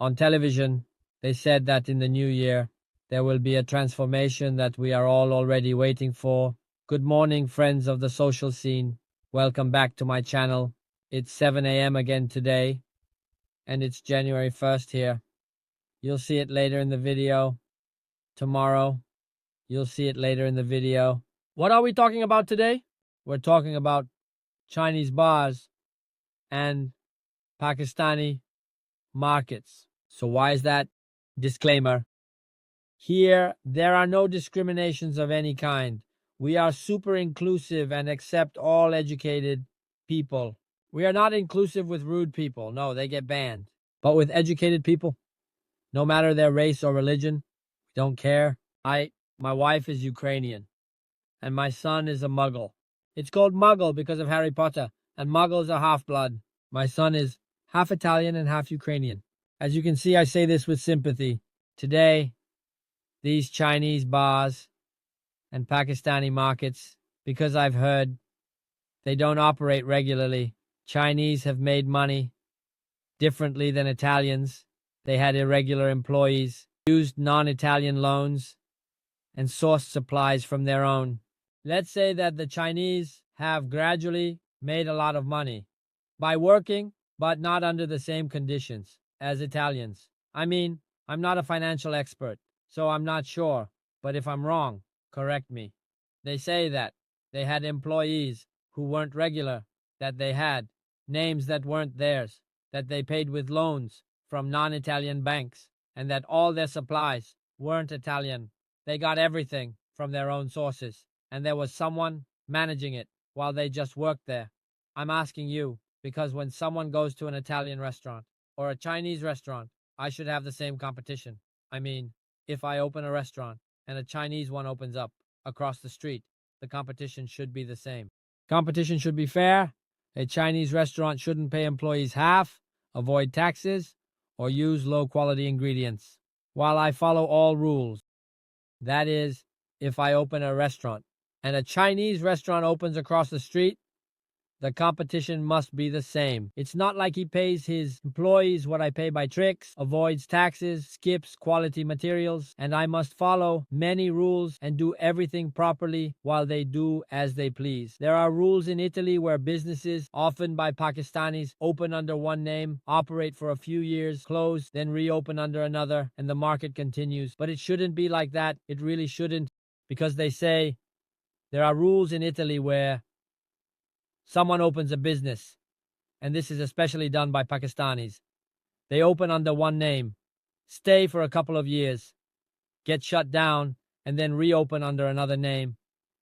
On television, they said that in the new year, there will be a transformation that we are all already waiting for. Good morning, friends of the social scene. Welcome back to my channel. It's 7 a.m. again today, and it's January 1st here. You'll see it later in the video. Tomorrow, you'll see it later in the video. What are we talking about today? We're talking about Chinese bars and Pakistani markets. So why is that? Disclaimer. Here, there are no discriminations of any kind. We are super inclusive and accept all educated people. We are not inclusive with rude people. No, they get banned. But with educated people, no matter their race or religion, we don't care. My wife is Ukrainian, and my son is a Muggle. It's called Muggle because of Harry Potter, and Muggles are half-blood. My son is half Italian and half Ukrainian. As you can see, I say this with sympathy. Today, these Chinese bars and Pakistani markets, because I've heard they don't operate regularly. Chinese have made money differently than Italians. They had irregular employees, used non-Italian loans, and sourced supplies from their own. Let's say that the Chinese have gradually made a lot of money by working, but not under the same conditions as Italians. I mean, I'm not a financial expert, so I'm not sure, but if I'm wrong, correct me. They say that they had employees who weren't regular, that they had names that weren't theirs, that they paid with loans from non-Italian banks, and that all their supplies weren't Italian. They got everything from their own sources, and there was someone managing it while they just worked there. I'm asking you, because when someone goes to an Italian restaurant or a Chinese restaurant, I should have the same competition. I mean, if I open a restaurant and a Chinese one opens up across the street, the competition should be the same. Competition should be fair. A Chinese restaurant shouldn't pay employees half, avoid taxes, or use low-quality ingredients, while I follow all rules. That is, if I open a restaurant and a Chinese restaurant opens across the street, the competition must be the same. It's not like he pays his employees what I pay by tricks, avoids taxes, skips quality materials, and I must follow many rules and do everything properly while they do as they please. There are rules in Italy where businesses, often by Pakistanis, open under one name, operate for a few years, close, then reopen under another, and the market continues. But it shouldn't be like that. It really shouldn't, because they say there are rules in Italy where someone opens a business, and this is especially done by Pakistanis. They open under one name, stay for a couple of years, get shut down, and then reopen under another name,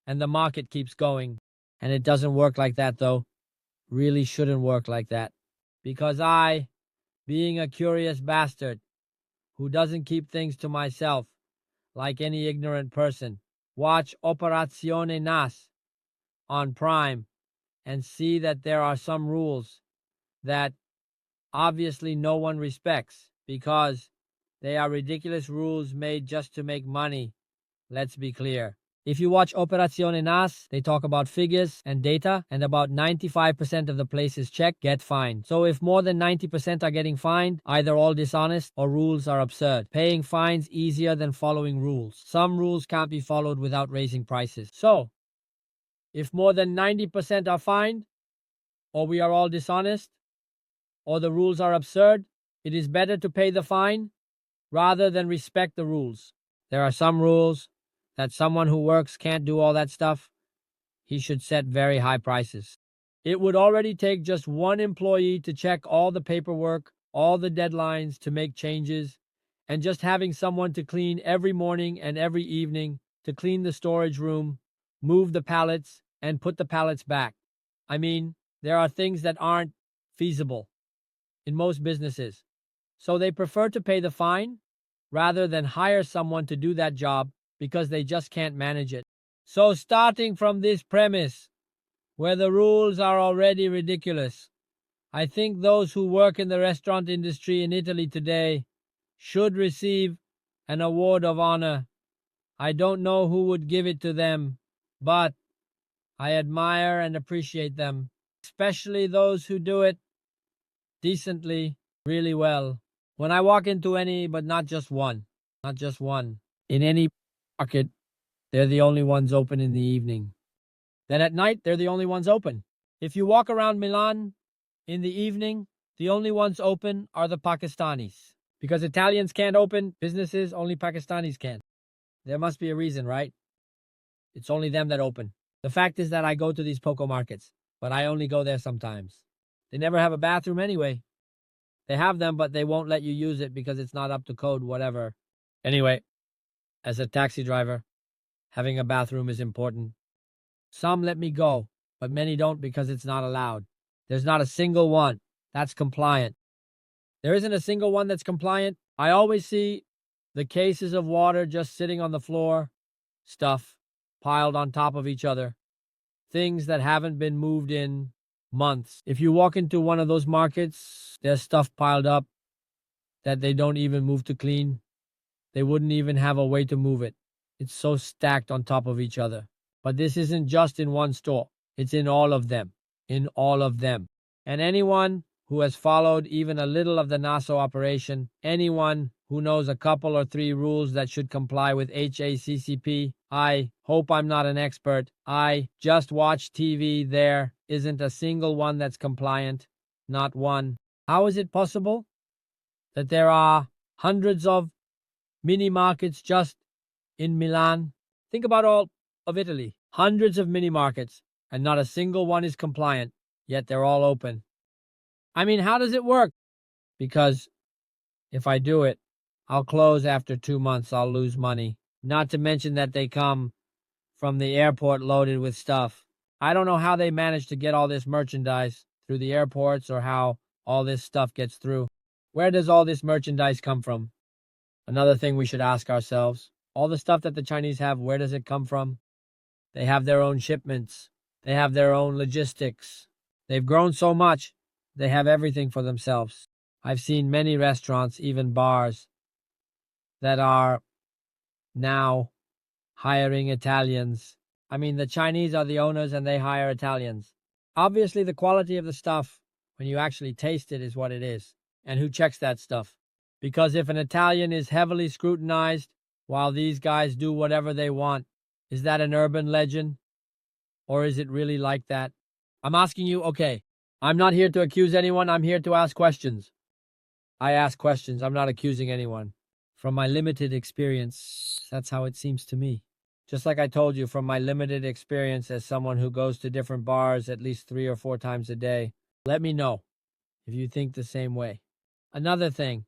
and the market keeps going. And it doesn't work like that, though. Really shouldn't work like that. Because I, being a curious bastard who doesn't keep things to myself like any ignorant person, watch Operazione Nas on Prime and see that there are some rules that obviously no one respects because they are ridiculous rules made just to make money. Let's be clear. If you watch Operazione Nas, they talk about figures and data, and about 95% of the places checked get fined. So if more than 90% are getting fined, either all dishonest or rules are absurd. Paying fines easier than following rules. Some rules can't be followed without raising prices. So, if more than 90% are fined, or we are all dishonest, or the rules are absurd, it is better to pay the fine rather than respect the rules. There are some rules that someone who works can't do all that stuff. He should set very high prices. It would already take just one employee to check all the paperwork, all the deadlines to make changes, and just having someone to clean every morning and every evening, to clean the storage room, move the pallets, and put the pallets back. I mean, there are things that aren't feasible in most businesses. So they prefer to pay the fine rather than hire someone to do that job because they just can't manage it. So starting from this premise, where the rules are already ridiculous, I think those who work in the restaurant industry in Italy today should receive an award of honor. I don't know who would give it to them, but I admire and appreciate them, especially those who do it decently, really well. When I walk into any, but not just one, in any market, they're the only ones open in the evening. Then at night, they're the only ones open. If you walk around Milan in the evening, the only ones open are the Pakistanis. Because Italians can't open businesses, only Pakistanis can. There must be a reason, right? It's only them that open. The fact is that I go to these Poco markets, but I only go there sometimes. They never have a bathroom anyway. They have them, but they won't let you use it because it's not up to code, whatever. Anyway, as a taxi driver, having a bathroom is important. Some let me go, but many don't because it's not allowed. There's not a single one that's compliant. There isn't a single one that's compliant. I always see the cases of water just sitting on the floor, stuff piled on top of each other, things that haven't been moved in months. If you walk into one of those markets, there's stuff piled up that they don't even move to clean. They wouldn't even have a way to move it. It's so stacked on top of each other. But this isn't just in one store. It's in all of them. In all of them. And anyone who has followed even a little of the NASO operation, anyone who knows a couple or three rules that should comply with HACCP, I hope I'm not an expert. I just watch TV. There isn't a single one that's compliant. Not one. How is it possible that there are hundreds of mini markets just in Milan? Think about all of Italy. Hundreds of mini markets, and not a single one is compliant, yet they're all open. I mean, how does it work? Because if I do it, I'll close after 2 months. I'll lose money. Not to mention that they come from the airport loaded with stuff. I don't know how they manage to get all this merchandise through the airports or how all this stuff gets through. Where does all this merchandise come from? Another thing we should ask ourselves. All the stuff that the Chinese have, where does it come from? They have their own shipments. They have their own logistics. They've grown so much, they have everything for themselves. I've seen many restaurants, even bars, that are now hiring Italians. I mean, the Chinese are the owners and they hire Italians. Obviously, the quality of the stuff, when you actually taste it, is what it is. And who checks that stuff? Because if an Italian is heavily scrutinized while these guys do whatever they want, is that an urban legend? Or is it really like that? I'm asking you, okay, I'm not here to accuse anyone. I'm here to ask questions. I ask questions. I'm not accusing anyone. From my limited experience, that's how it seems to me. Just like I told you, from my limited experience as someone who goes to different bars at least 3 or 4 times a day, let me know if you think the same way. Another thing,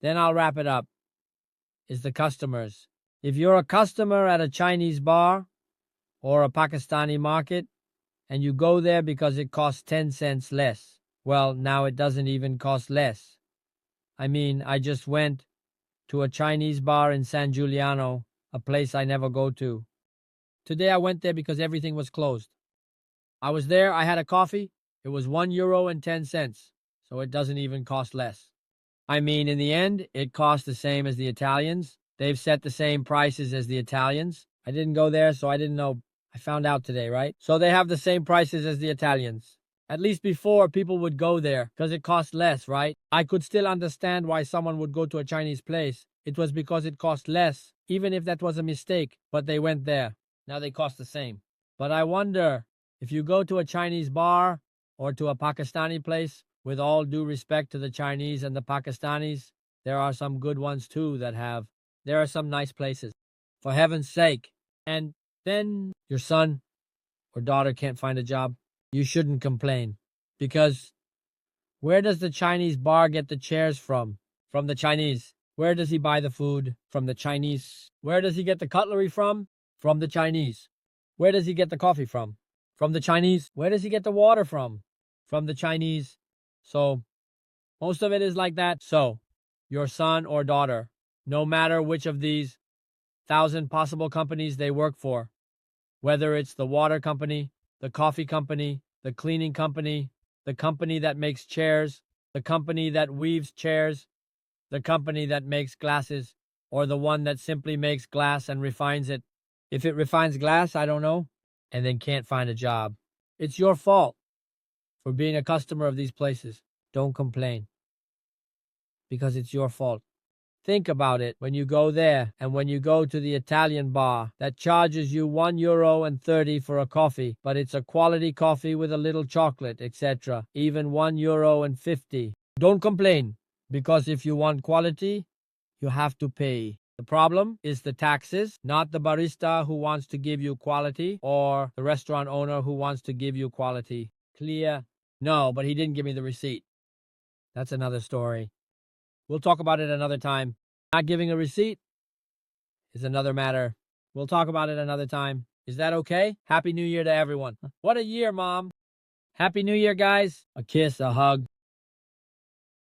then I'll wrap it up, is the customers. If you're a customer at a Chinese bar or a Pakistani market, and you go there because it costs 10 cents less, well, now it doesn't even cost less. I mean, I just went to a Chinese bar in San Giuliano, a place I never go to. Today I went there because everything was closed. I was there, I had a coffee, it was €1.10, so it doesn't even cost less. I mean, in the end, it costs the same as the Italians. They've set the same prices as the Italians. I didn't go there, so I didn't know. I found out today, right? So they have the same prices as the Italians. At least before, people would go there because it cost less, right? I could still understand why someone would go to a Chinese place. It was because it cost less, even if that was a mistake, but they went there. Now they cost the same. But I wonder, if you go to a Chinese bar or to a Pakistani place, with all due respect to the Chinese and the Pakistanis, there are some good ones too there are some nice places. For heaven's sake. And then your son or daughter can't find a job. You shouldn't complain. Because where does the Chinese bar get the chairs from? From the Chinese. Where does he buy the food? From the Chinese. Where does he get the cutlery from? From the Chinese. Where does he get the coffee from? From the Chinese. Where does he get the water from? From the Chinese. So, most of it is like that. So, your son or daughter, no matter which of these 1,000 possible companies they work for, whether it's the water company, the coffee company, the cleaning company, the company that makes chairs, the company that weaves chairs, the company that makes glasses, or the one that simply makes glass and refines it. If it refines glass, I don't know, and then can't find a job. It's your fault for being a customer of these places. Don't complain. because it's your fault. Think about it when you go there and when you go to the Italian bar that charges you €1.30 for a coffee, but it's a quality coffee with a little chocolate, etc., even €1.50. Don't complain, because if you want quality, you have to pay. The problem is the taxes, not the barista who wants to give you quality or the restaurant owner who wants to give you quality. Clear? No, but he didn't give me the receipt. That's another story. We'll talk about it another time. Not giving a receipt is another matter. We'll talk about it another time. Is that okay? Happy New Year to everyone. What a year, Mom. Happy New Year, guys. A kiss, a hug.